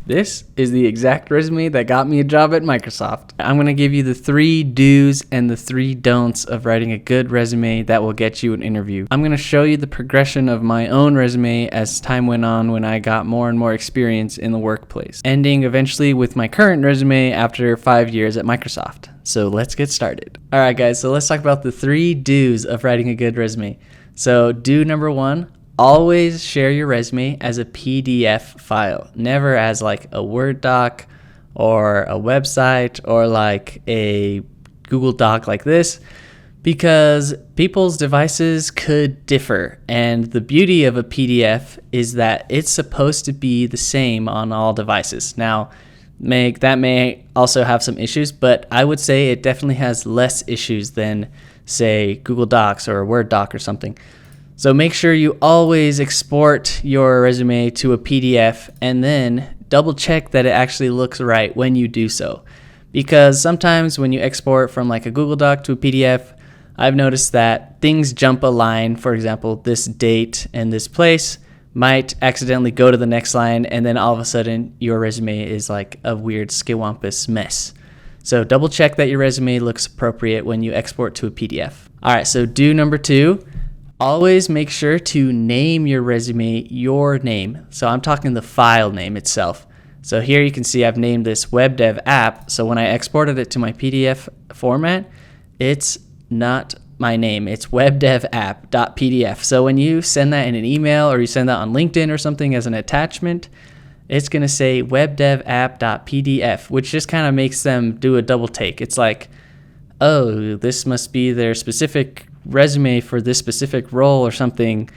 This is the exact resume that got me a job at Microsoft. I'm going to give you the 3 do's and the 3 don'ts of writing a good resume that will get you an interview. I'm going to show you the progression of my own resume as time went on when I got more and more experience in the workplace, ending eventually with my current resume after 5 years at Microsoft. So let's get started. All right, guys, so let's talk about the 3 do's of writing a good resume. So do number 1, always share your resume as a PDF file, never as like a Word doc or a website or like a Google Doc like this, because people's devices could differ. And the beauty of a PDF is that it's supposed to be the same on all devices. Now, that may also have some issues, but I would say it definitely has less issues than, say, Google Docs or a Word doc or something. So make sure you always export your resume to a PDF and then double check that it actually looks right when you do so. Because sometimes when you export from like a Google Doc to a PDF, I've noticed that things jump a line. For example, this date and this place might accidentally go to the next line, and then all of a sudden your resume is like a weird skiwampus mess. So double check that your resume looks appropriate when you export to a PDF. All right, so do number 2. Always make sure to name your resume your name. So I'm talking the file name itself. So here you can see I've named this web dev app. So when I exported it to my PDF format, it's not my name. It's webdevapp.pdf. So when you send that in an email or you send that on LinkedIn or something as an attachment, it's going to say webdevapp.pdf, which just kind of makes them do a double take. It's like, oh, this must be their specific resume for this specific role or something,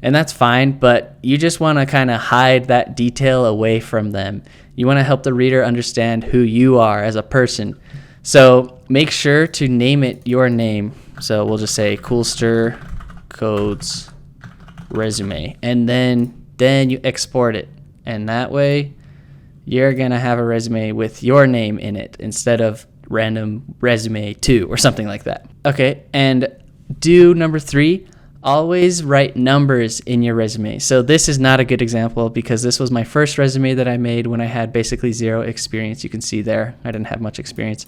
and that's fine, but you just want to kind of hide that detail away from them. You want to help the reader understand who you are as a person. So make sure to name it your name. So we'll just say Coolster Codes Resume, and then you export it, and that way you're gonna have a resume with your name in it instead of random resume 2 or something like that. Okay, and do number 3, always write numbers in your resume. So this is not a good example because this was my first resume that I made when I had basically 0 experience. You can see there, I didn't have much experience.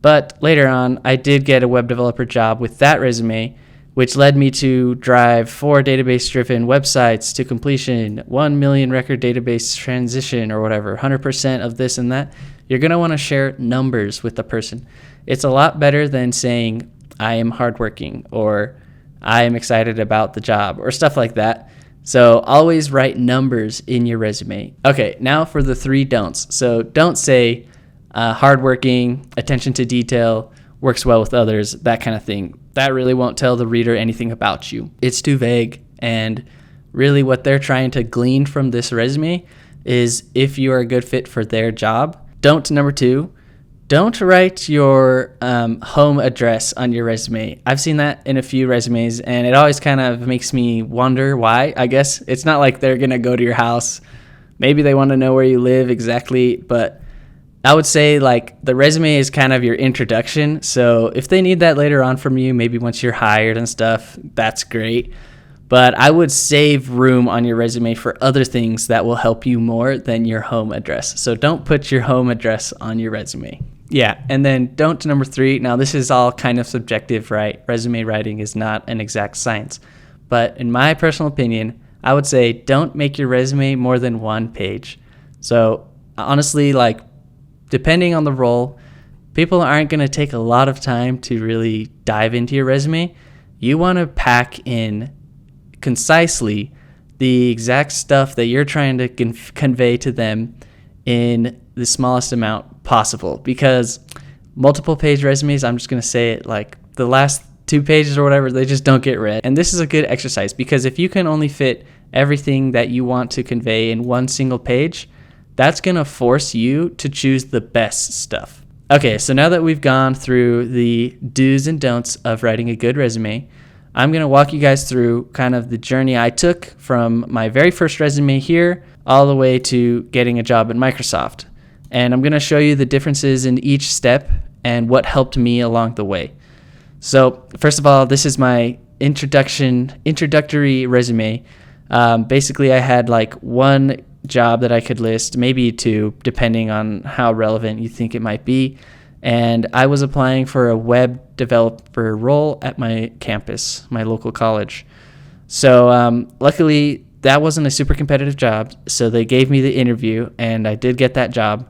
But later on, I did get a web developer job with that resume, which led me to drive 4 database-driven websites to completion, 1 million record database transition or whatever, 100% of this and that. You're going to want to share numbers with the person. It's a lot better than saying, I am hardworking, or I am excited about the job, or stuff like that. So always write numbers in your resume. Okay, now for the 3 don'ts. So don't say hardworking, attention to detail, works well with others, that kind of thing. That really won't tell the reader anything about you. It's too vague, and really what they're trying to glean from this resume is if you are a good fit for their job. Don't number 2. Don't write your home address on your resume. I've seen that in a few resumes, and it always kind of makes me wonder why. I guess it's not like they're going to go to your house. Maybe they want to know where you live exactly, but I would say like the resume is kind of your introduction. So if they need that later on from you, maybe once you're hired and stuff, that's great. But I would save room on your resume for other things that will help you more than your home address. So don't put your home address on your resume. Yeah, and then don't number 3. Now this is all kind of subjective, right? Resume writing is not an exact science. But in my personal opinion, I would say don't make your resume more than 1 page. So honestly, like depending on the role, people aren't going to take a lot of time to really dive into your resume. You want to pack in concisely the exact stuff that you're trying to convey to them in the smallest amount possible, because multiple page resumes, I'm just going to say it, like the last 2 pages or whatever, they just don't get read. And this is a good exercise, because if you can only fit everything that you want to convey in 1 single page, that's going to force you to choose the best stuff. Okay, so now that we've gone through the do's and don'ts of writing a good resume, I'm going to walk you guys through kind of the journey I took from my very first resume here all the way to getting a job at Microsoft. And I'm going to show you the differences in each step and what helped me along the way. So first of all, this is my introductory resume. Basically, I had like one job that I could list, maybe two, depending on how relevant you think it might be. And I was applying for a web developer role at my campus, my local college. So luckily, that wasn't a super competitive job. So they gave me the interview, and I did get that job,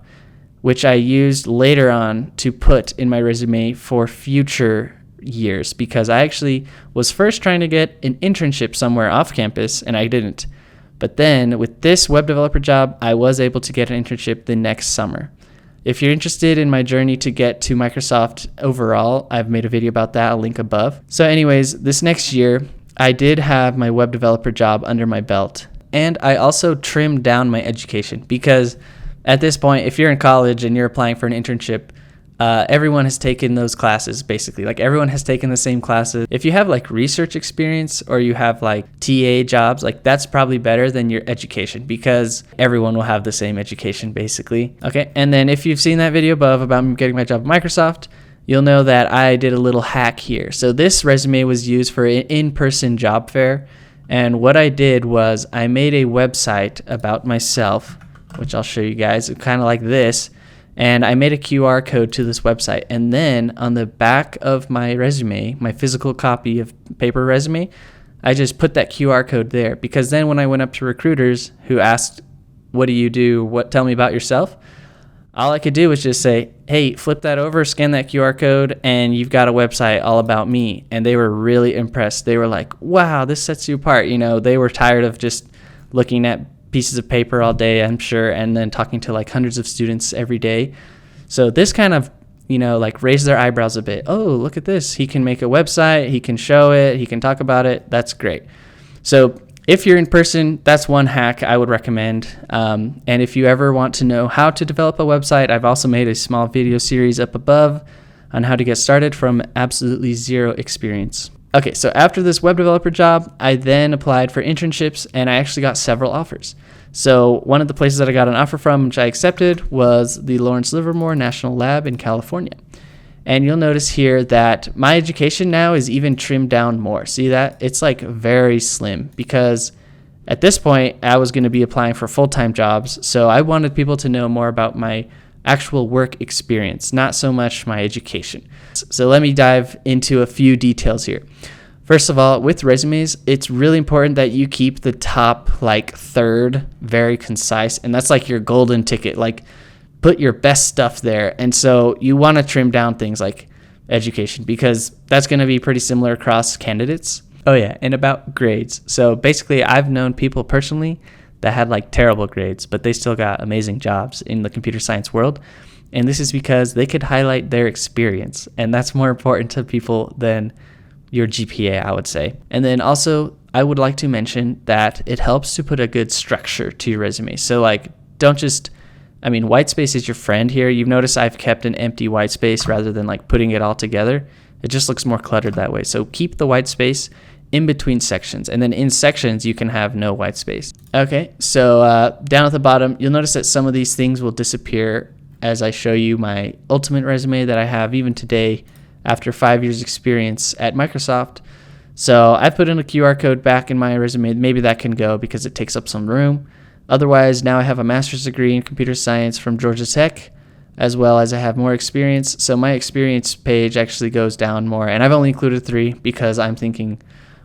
which I used later on to put in my resume for future years, because I actually was first trying to get an internship somewhere off campus, and I didn't. But then with this web developer job, I was able to get an internship the next summer. If you're interested in my journey to get to Microsoft overall, I've made a video about that. I'll link above. So anyways, this next year, I did have my web developer job under my belt. And I also trimmed down my education, because at this point, if you're in college and you're applying for an internship, everyone has taken those classes, basically. Like, everyone has taken the same classes. If you have like research experience or you have like TA jobs, like that's probably better than your education, because everyone will have the same education, basically. Okay, and then if you've seen that video above about me getting my job at Microsoft, you'll know that I did a little hack here. So this resume was used for an in-person job fair. And what I did was I made a website about myself, which I'll show you guys, kind of like this. And I made a QR code to this website. And then on the back of my resume, my physical copy of paper resume, I just put that QR code there, because then when I went up to recruiters who asked, what do you do? Tell me about yourself? All I could do was just say, hey, flip that over, scan that QR code, and you've got a website all about me. And they were really impressed. They were like, wow, this sets you apart. You know, they were tired of just looking at pieces of paper all day, I'm sure, and then talking to like hundreds of students every day. So this kind of, like raised their eyebrows a bit. Oh, look at this. He can make a website. He can show it. He can talk about it. That's great. So if you're in person, that's one hack I would recommend. And if you ever want to know how to develop a website, I've also made a small video series up above on how to get started from absolutely zero experience. Okay, so after this web developer job, I then applied for internships, and I actually got several offers. So one of the places that I got an offer from, which I accepted, was the Lawrence Livermore National Lab in California. And you'll notice here that my education now is even trimmed down more. See that? It's like very slim, because at this point, I was going to be applying for full-time jobs. So I wanted people to know more about my actual work experience, not so much my education. So let me dive into a few details here. First of all, with resumes, it's really important that you keep the top like third very concise, and that's like your golden ticket. Like, put your best stuff there. And so you want to trim down things like education, because that's going to be pretty similar across candidates. Oh yeah, and about grades. So basically, I've known people personally that had like terrible grades, but they still got amazing jobs in the computer science world. And this is because they could highlight their experience, and that's more important to people than your GPA, I would say. And then also, I would like to mention that it helps to put a good structure to your resume. So like, don't just, white space is your friend here. You've noticed I've kept an empty white space rather than like putting it all together. It just looks more cluttered that way. So keep the white space in between sections, and then in sections you can have no white space. Okay, so down at the bottom, you'll notice that some of these things will disappear as I show you my ultimate resume that I have even today after 5 years experience at Microsoft. So I put in a QR code back in my resume. Maybe that can go because it takes up some room. Otherwise, now I have a master's degree in computer science from Georgia Tech, as well as I have more experience. So my experience page actually goes down more, and I've only included 3 because I'm thinking,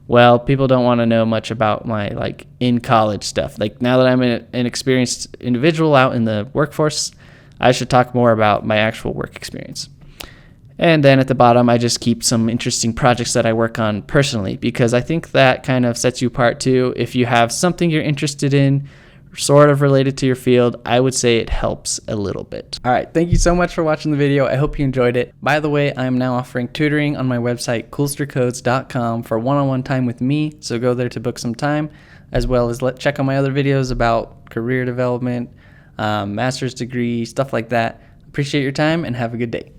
well, people don't want to know much about my like in college stuff. Like, now that I'm an experienced individual out in the workforce, I should talk more about my actual work experience. And then at the bottom, I just keep some interesting projects that I work on personally, because I think that kind of sets you apart too. If you have something you're interested in, sort of related to your field, I would say it helps a little bit. All right, thank you so much for watching the video. I hope you enjoyed it. By the way, I'm now offering tutoring on my website, coolstercodes.com, for one-on-one time with me. So go there to book some time, as well as check out my other videos about career development, master's degree, stuff like that. Appreciate your time and have a good day.